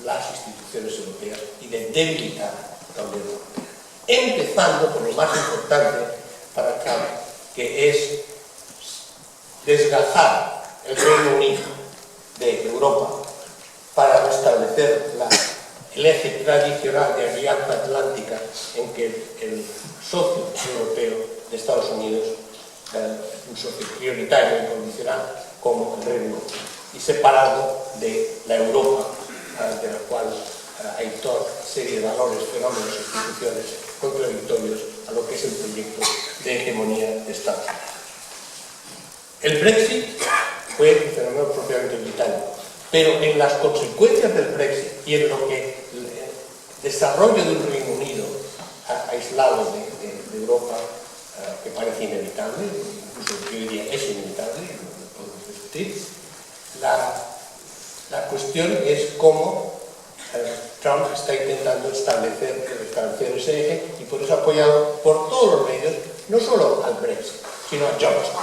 las instituciones europeas y de debilitar la Unión Europea. Empezando por lo más importante para Trump, que es desgajar el Reino Unido de Europa para restablecer el eje tradicional de alianza atlántica en que el socio europeo de Estados Unidos es un socio prioritario y condicional como el Reino Unido, y separado de la Europa, de la cual hay toda serie de valores, fenómenos, instituciones contradictorios a lo que es el proyecto de hegemonía de Estados Unidos. El Brexit fue un fenómeno propiamente británico, pero en las consecuencias del Brexit y en lo que el desarrollo de un Reino Unido aislado de Europa, que parece inevitable, incluso yo diría es inevitable, no podemos discutir, la cuestión es cómo Trump está intentando establecer ese eje y por eso ha apoyado por todos los medios, no solo al Brexit, sino a Johnson,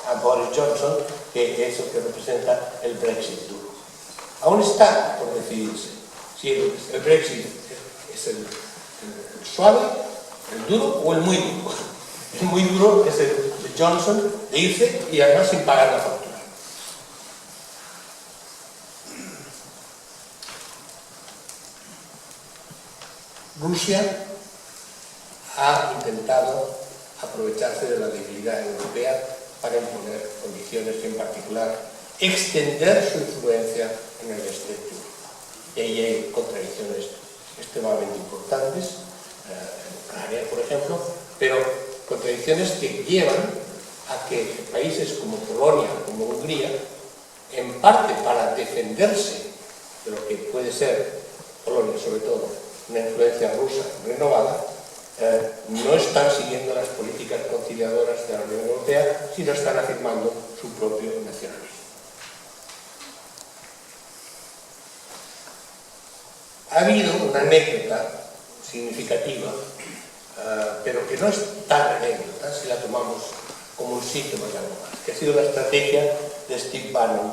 a Boris Johnson, que es el que representa el Brexit duro. Aún está por decidirse si el Brexit es el suave, el duro o el muy duro. El muy duro es el de Johnson, de irse y además sin pagar la factura. Rusia ha intentado aprovecharse de la debilidad europea para imponer condiciones y en particular extender su influencia en el este de Europa. Y ahí hay contradicciones extremadamente importantes, en Ucrania por ejemplo, pero contradicciones que llevan a que países como Polonia, como Hungría, en parte para defenderse de lo que puede ser Polonia sobre todo, una influencia rusa renovada, no están siguiendo las políticas conciliadoras de la Unión Europea, sino están afirmando su propio nacionalismo. Ha habido una anécdota significativa, pero que no es tan anécdota si la tomamos como un síntoma de algo más, que ha sido la estrategia de Steve Bannon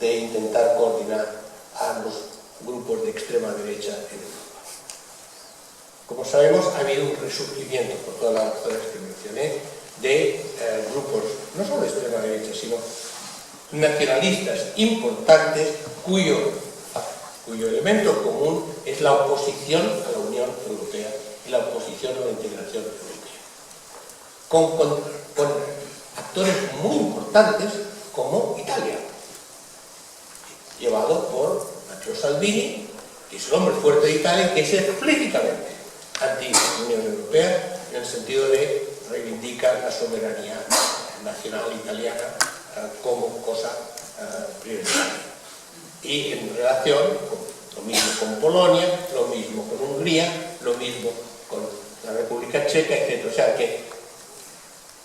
de intentar coordinar a los grupos de extrema derecha en Europa. Como sabemos, ha habido un resurgimiento, por todas las razones que mencioné, de grupos, no solo de extrema derecha, sino nacionalistas importantes cuyo elemento común es la oposición a la Unión Europea y la oposición a la integración europea. Con actores muy importantes como Italia, llevado por Matteo Salvini, que es el hombre fuerte de Italia, que es explícitamente anti-Unión Europea, en el sentido de reivindicar la soberanía nacional italiana como cosa prioritaria. Y en relación, lo mismo con Polonia, lo mismo con Hungría, lo mismo con la República Checa, etc. O sea que,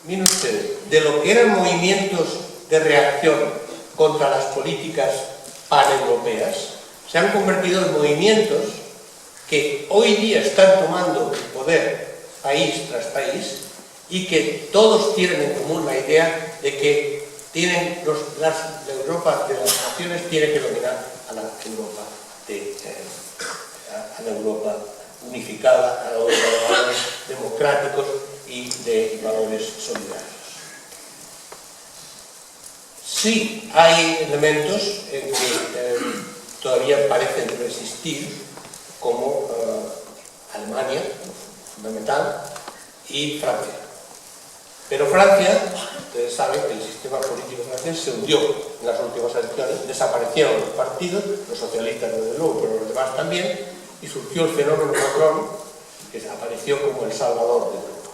miren ustedes, de lo que eran movimientos de reacción contra las políticas paneuropeas, se han convertido en movimientos que hoy día están tomando el poder país tras país y que todos tienen en común la idea de que la Europa de las naciones tiene que dominar a la Europa unificada, a la Europa de valores democráticos y de valores solidarios. Sí, hay elementos en que todavía parecen resistir, como Alemania, fundamental, y Francia. Pero Francia, ustedes saben que el sistema político francés se hundió en las últimas elecciones, desaparecieron los partidos, los socialistas desde luego, pero los demás también, y surgió el fenómeno Macron, que apareció como el salvador de Europa.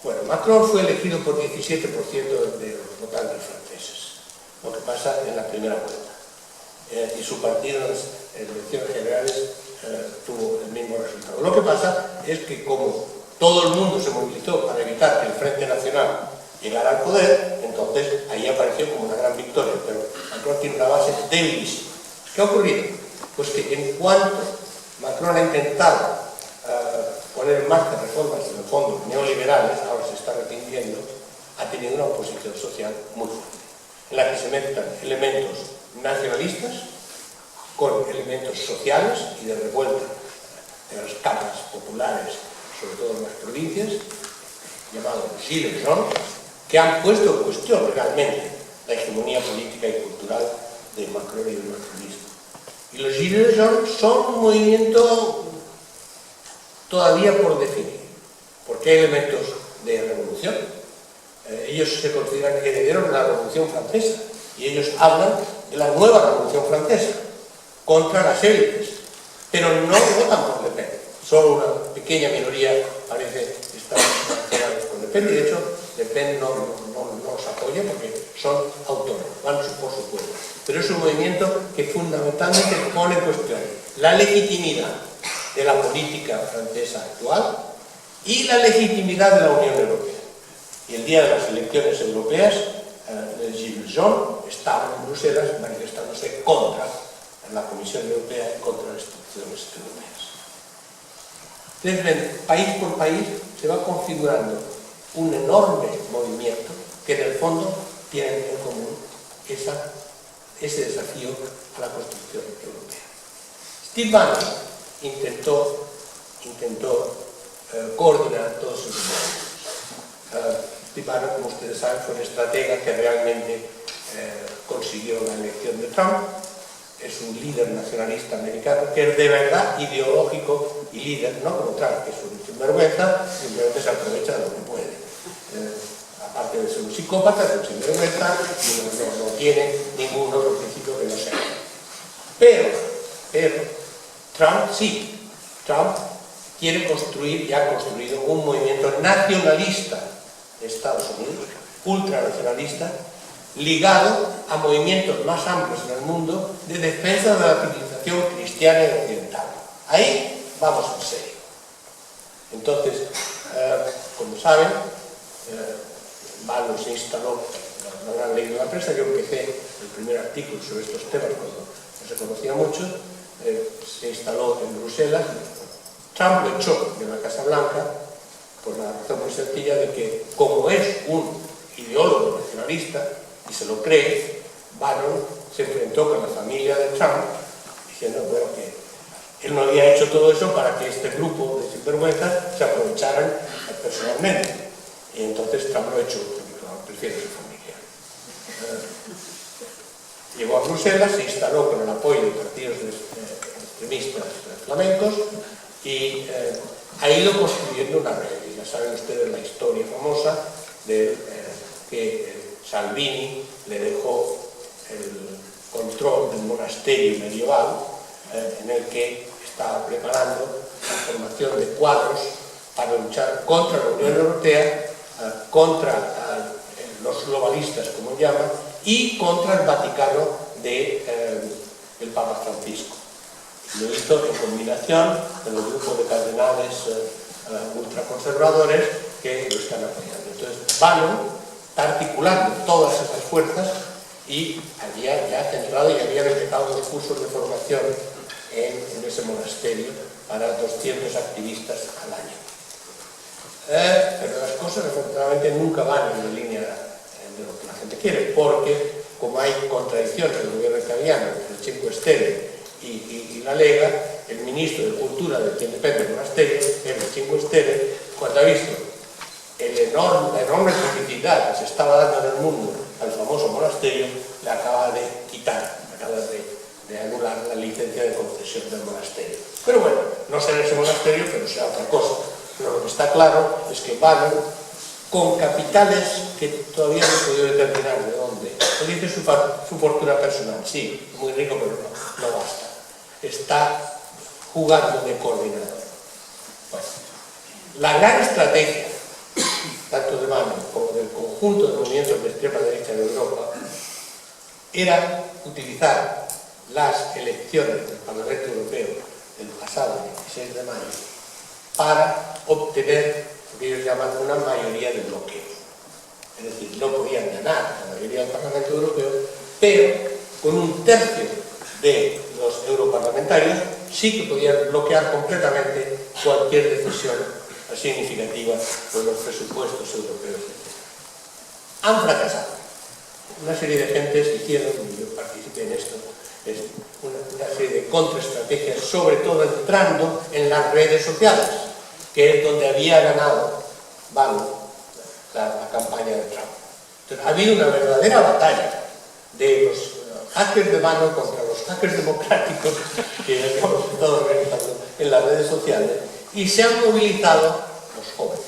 Bueno, Macron fue elegido por 17% de los votantes franceses, lo que pasa en la primera vuelta. Y su partido en las elecciones generales tuvo el mismo resultado. Lo que pasa es que como todo el mundo se movilizó para evitar que el Frente Nacional llegara al poder, entonces ahí apareció como una gran victoria, pero Macron tiene una base débilísima. ¿Qué ha ocurrido? Pues que en cuanto Macron ha intentado poner en marcha reformas en el fondo neoliberales, ahora se está arrepintiendo, ha tenido una oposición social muy fuerte, en la que se mezclan elementos nacionalistas con elementos sociales y de revuelta de las capas populares, sobre todo en las provincias, llamados gilets jaunes, que han puesto en cuestión realmente la hegemonía política y cultural de Macron y del macronismo. Y los gilets jaunes son un movimiento todavía por definir, porque hay elementos de revolución. Ellos se consideran herederos de la Revolución Francesa y ellos hablan de la nueva Revolución Francesa contra las élites, pero no votan por Le Pen. Solo una pequeña minoría parece estar relacionados con Le Pen, y de hecho Le Pen no los apoya porque son autónomos, van por su cuenta. Pero es un movimiento que fundamentalmente pone en cuestión la legitimidad de la política francesa actual y la legitimidad de la Unión Europea. Y el día de las elecciones europeas, el Gilets jaunes estaban en Bruselas manifestándose contra en la Comisión Europea y contra las instituciones europeas. Ustedes ven, país por país se va configurando un enorme movimiento que en el fondo tiene en común ese desafío a la construcción europea. Steve Bannon intentó coordinar todos esos movimientos. Steve Bannon, como ustedes saben, fue un estratega que realmente consiguió la elección de Trump. Es un líder nacionalista americano que es de verdad ideológico y líder, no como Trump, que es un sinvergüenza, simplemente se aprovecha de lo que puede. Aparte de ser un psicópata, es un sinvergüenza y no tiene ningún otro principio que no sea. Pero Trump sí. Trump quiere construir y ha construido un movimiento nacionalista de Estados Unidos, ultranacionalista, ligado a movimientos más amplios en el mundo de defensa de la civilización cristiana y occidental. Ahí vamos en serio. Entonces, como saben, Bannon se instaló, lo habrán leído en la prensa, yo empecé el primer artículo sobre estos temas cuando no se conocía mucho, se instaló en Bruselas. Trump lo echó de la Casa Blanca por la razón muy sencilla de que, como es un ideólogo nacionalista y se lo cree, Bannon se enfrentó con la familia de Trump diciendo bueno, que él no había hecho todo eso para que este grupo de sinvergüenzas se aprovecharan personalmente. Y entonces Trump lo echó porque Trump prefiere su familia. Llegó a Bruselas, se instaló con el apoyo de partidos extremistas flamencos y ha ido construyendo una red. Y ya saben ustedes la historia famosa de que Salvini le dejó el control del monasterio medieval en el que estaba preparando la formación de cuadros para luchar contra la Unión Europea, contra los globalistas, como llaman, y contra el Vaticano del Papa Francisco. Lo hizo en combinación con el grupo de cardenales ultraconservadores que lo están apoyando. Entonces, Bannon está articulando todas esas fuerzas y había ya centrado y había empezado los cursos de formación en ese monasterio para 200 activistas al año. Pero las cosas afortunadamente nunca van en la línea de lo que la gente quiere, porque como hay contradicciones del gobierno italiano entre el Cinque Stelle y la Lega, el ministro de Cultura de quien depende el monasterio, el Cinque Stelle, cuando ha visto la enorme publicidad que se estaba dando en el mundo al famoso monasterio, le acaba de quitar, acaba de anular la licencia de concesión del monasterio. Pero bueno, no será ese monasterio, pero será otra cosa. Pero lo que está claro es que Bannon, con capitales que todavía no he podido determinar de dónde, lo dice su fortuna personal, sí, muy rico, pero no basta. Está jugando de coordinador. Bueno, la gran estrategia, tanto de Bannon como del conjunto de movimientos de extrema derecha de Europa, era utilizar las elecciones del Parlamento Europeo del pasado 16 de mayo para obtener lo que ellos llaman una mayoría de bloqueo. Es decir, no podían ganar la mayoría del Parlamento Europeo, pero con un tercio de los europarlamentarios sí que podían bloquear completamente cualquier decisión significativa por los presupuestos europeos. Han fracasado. Una serie de gentes hicieron, y yo participé en esto, una serie de contraestrategias, sobre todo entrando en las redes sociales, que es donde había ganado Bannon la campaña de Trump. Entonces, ha habido una verdadera batalla de los hackers de Bannon contra los hackers democráticos que habíamos estado organizando en las redes sociales, y se han movilizado los jóvenes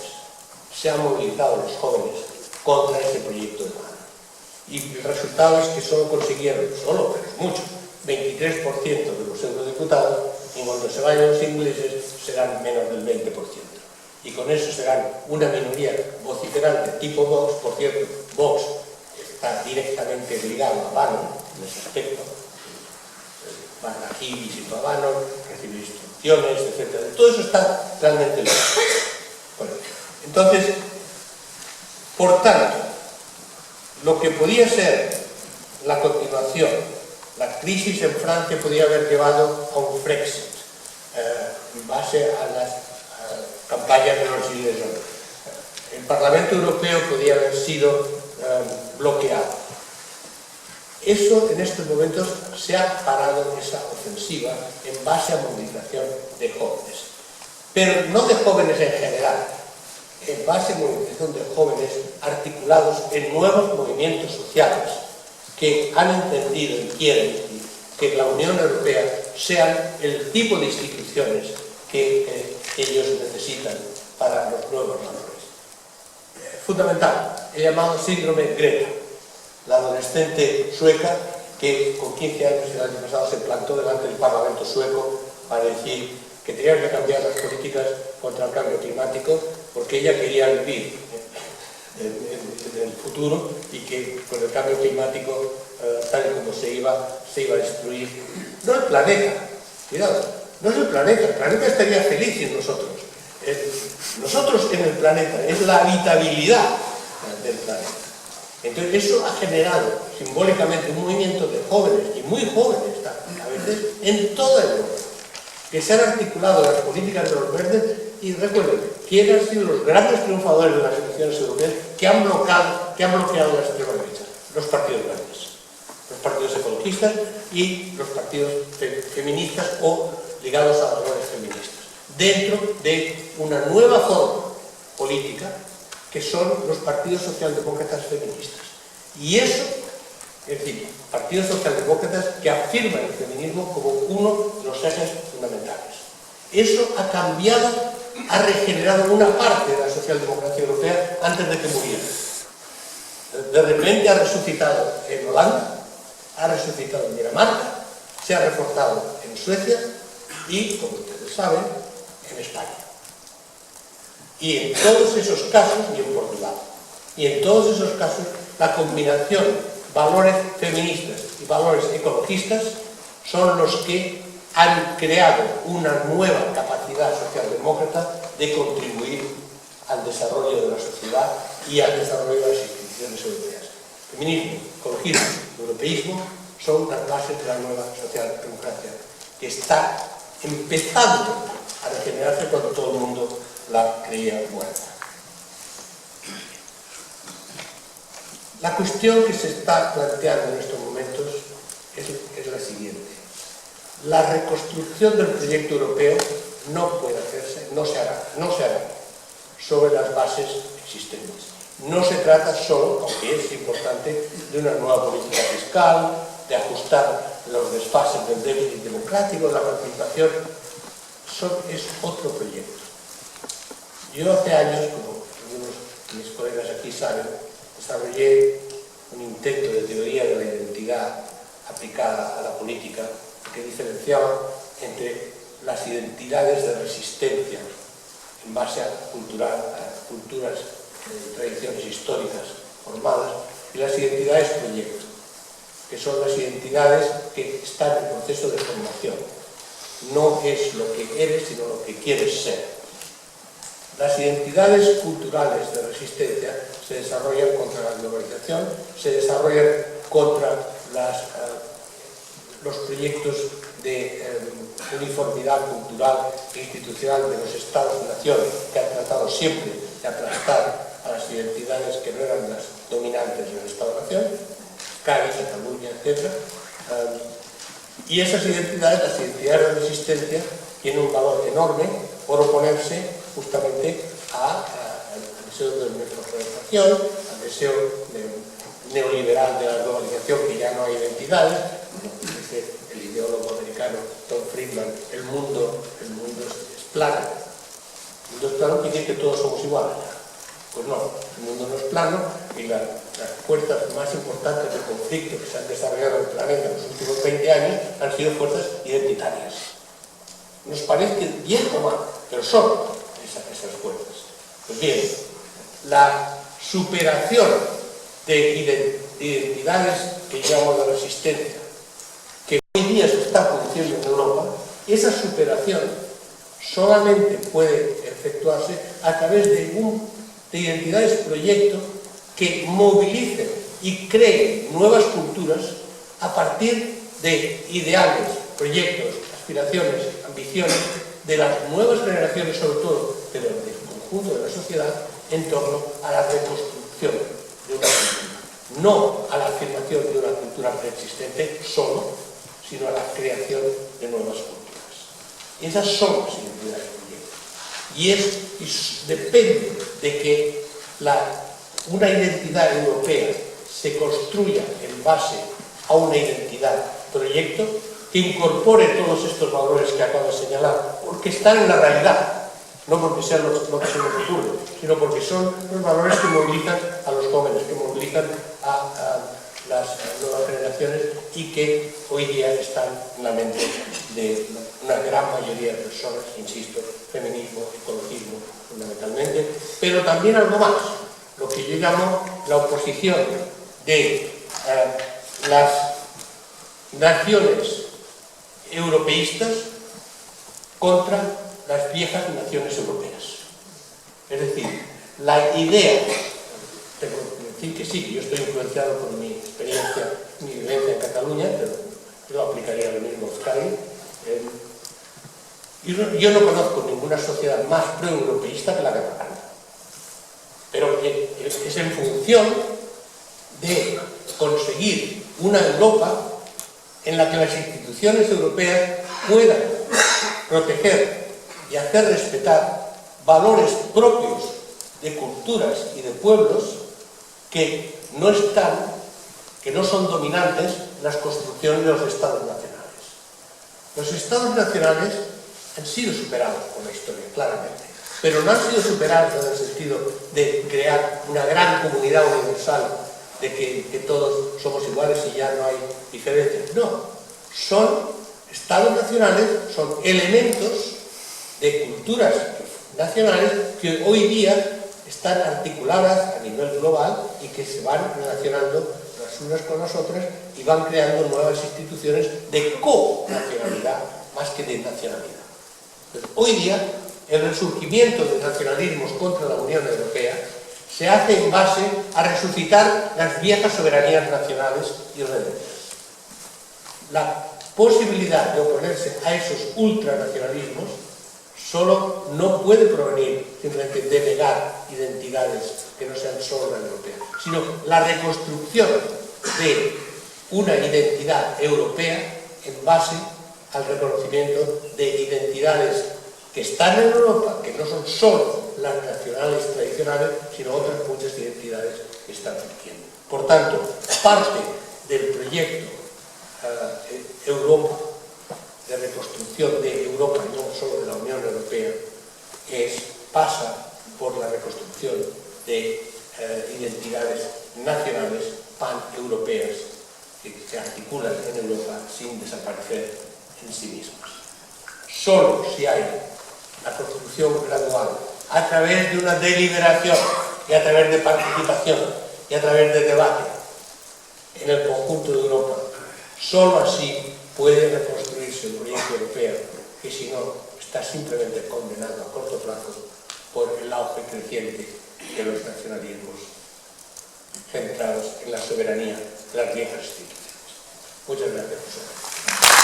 contra ese proyecto de Bannon. Y el resultado es que solo consiguieron, pero es mucho, 23% de los eurodiputados, y cuando se vayan los ingleses serán menos del 20%. Y con eso serán una minoría vociferante tipo Vox. Por cierto, Vox está directamente ligado a Bannon en ese aspecto. Van aquí, visito a Bannon, recibe instrucciones, etc. Todo eso está realmente ligado. Bueno, entonces, por tanto, lo que podía ser la continuación La crisis en Francia podía haber llevado a un Brexit en base a las campañas de los Gilets jaunes. El Parlamento Europeo podía haber sido bloqueado. Eso, en estos momentos, se ha parado esa ofensiva en base a movilización de jóvenes. Pero no de jóvenes en general, en base a movilización de jóvenes articulados en nuevos movimientos sociales que han entendido y quieren que la Unión Europea sean el tipo de instituciones que ellos necesitan para los nuevos valores. Fundamental, he llamado síndrome Greta, la adolescente sueca que con 15 años el año pasado se plantó delante del Parlamento sueco para decir que tenían que cambiar las políticas contra el cambio climático porque ella quería vivir en el futuro y que con el cambio climático, tal y como se iba a destruir, no el planeta, cuidado, no es el planeta estaría feliz sin nosotros. Nosotros en el planeta, es la habitabilidad del planeta. Entonces eso ha generado simbólicamente un movimiento de jóvenes, y muy jóvenes a veces, en toda Europa, que se han articulado las políticas de los verdes, y recuerden, ¿quiénes han sido los grandes triunfadores de las elecciones europeas que han bloqueado la extrema derecha? Los partidos verdes, los partidos ecologistas y los partidos feministas o ligados a valores feministas, dentro de una nueva forma política que son los partidos socialdemócratas feministas. Y eso, es decir, partidos socialdemócratas que afirman el feminismo como uno de los ejes fundamentales. Eso ha cambiado, ha regenerado una parte de la socialdemocracia europea antes de que muriera. De repente ha resucitado en Holanda, ha resucitado en Dinamarca, se ha reforzado en Suecia y, como ustedes saben, en España. Y en todos esos casos, y en Portugal, y en todos esos casos, la combinación valores feministas y valores ecologistas son los que han creado una nueva capacidad socialdemócrata de contribuir al desarrollo de la sociedad y al desarrollo de las instituciones europeas. Feminismo, ecologismo, europeísmo son las bases de la nueva socialdemocracia que está empezando a regenerarse cuando todo el mundo la creía muerta. La cuestión que se está planteando en estos momentos es la siguiente. La reconstrucción del proyecto europeo no puede hacerse, no se hará sobre las bases existentes. No se trata solo, aunque es importante, de una nueva política fiscal, de ajustar los desfases del déficit democrático, de la participación. Es otro proyecto. Yo hace años, como algunos de mis colegas aquí saben, desarrollé un intento de teoría de la identidad aplicada a la política que diferenciaba entre las identidades de resistencia en base a culturas, tradiciones históricas formadas y las identidades proyecto, que son las identidades que están en proceso de formación. No es lo que eres, sino lo que quieres ser. Las identidades culturales de resistencia se desarrollan contra la globalización, se desarrollan contra los proyectos de uniformidad cultural e institucional de los Estados-nación que han tratado siempre de aplastar a las identidades que no eran las dominantes del Estado-nación, Cádiz, Cataluña, etc. Y esas identidades, las identidades de resistencia, tienen un valor enorme por oponerse justamente al deseo de desmilitarización, al deseo neoliberal de la globalización, que ya no hay identidades, como dice el ideólogo americano Tom Friedman, el mundo es plano. El mundo es plano quiere decir que todos somos iguales. Pues no, el mundo no es plano y las fuerzas más importantes de conflicto que se han desarrollado en el planeta en los últimos 20 años han sido fuerzas identitarias. Nos parece bien o mal, pero son esas fuerzas. Pues bien, la superación de identidades que llamamos la resistencia, que hoy día se está produciendo en Europa, esa superación solamente puede efectuarse a través de identidades proyecto que movilicen y creen nuevas culturas a partir de ideales, proyectos, aspiraciones, ambiciones de las nuevas generaciones sobre todo, pero del conjunto de la sociedad, en torno a la reconstrucción de una cultura. No a la afirmación de una cultura preexistente solo, sino a la creación de nuevas culturas. Y esas son las identidades proyectos. Y depende de que una identidad europea se construya en base a una identidad proyecto que incorpore todos estos valores que acabo de señalar, porque están en la realidad, no porque sean lo que se nos ocurre, sino porque son los valores que movilizan a los jóvenes, que movilizan a las nuevas generaciones y que hoy día están en la mente de una gran mayoría de personas, insisto, feminismo, ecologismo fundamentalmente, pero también algo más, lo que yo llamo la oposición de las naciones europeístas contra las viejas naciones europeas. Es decir, la idea, tengo que decir que sí, que yo estoy influenciado por mi experiencia, mi vivencia en Cataluña, pero yo aplicaría lo mismo a Euskadi. Yo no conozco ninguna sociedad más pro-europeísta que la catalana, pero es en función de conseguir una Europa en la que las instituciones europeas puedan proteger y hacer respetar valores propios de culturas y de pueblos que no son dominantes en las construcciones de los estados nacionales. Los estados nacionales han sido superados por la historia, claramente, pero no han sido superados en el sentido de crear una gran comunidad universal de que todos somos iguales y ya no hay diferencias. No, son estados nacionales, son elementos de culturas nacionales que hoy día están articuladas a nivel global y que se van relacionando las unas con las otras y van creando nuevas instituciones de co-nacionalidad más que de nacionalidad. Entonces, hoy día el resurgimiento de nacionalismos contra la Unión Europea se hace en base a resucitar las viejas soberanías nacionales y rebeldes. La posibilidad de oponerse a esos ultranacionalismos solo no puede provenir simplemente de negar identidades que no sean solo la europea, sino la reconstrucción de una identidad europea en base al reconocimiento de identidades que están en Europa, que no son solo las nacionales tradicionales, sino otras muchas identidades que están surgiendo. Por tanto, parte del proyecto Europa, de reconstrucción de Europa, no solo de la Unión Europea, pasa por la reconstrucción de identidades nacionales paneuropeas que se articulan en Europa sin desaparecer en sí mismas. Solo si hay la construcción gradual a través de una deliberación y a través de participación y a través de debate en el conjunto de Europa, solo así puede reconstruirse el proyecto europeo, que si no está simplemente condenado a corto plazo por el auge creciente de los nacionalismos centrados en la soberanía de las viejas instituciones. Muchas gracias, profesor.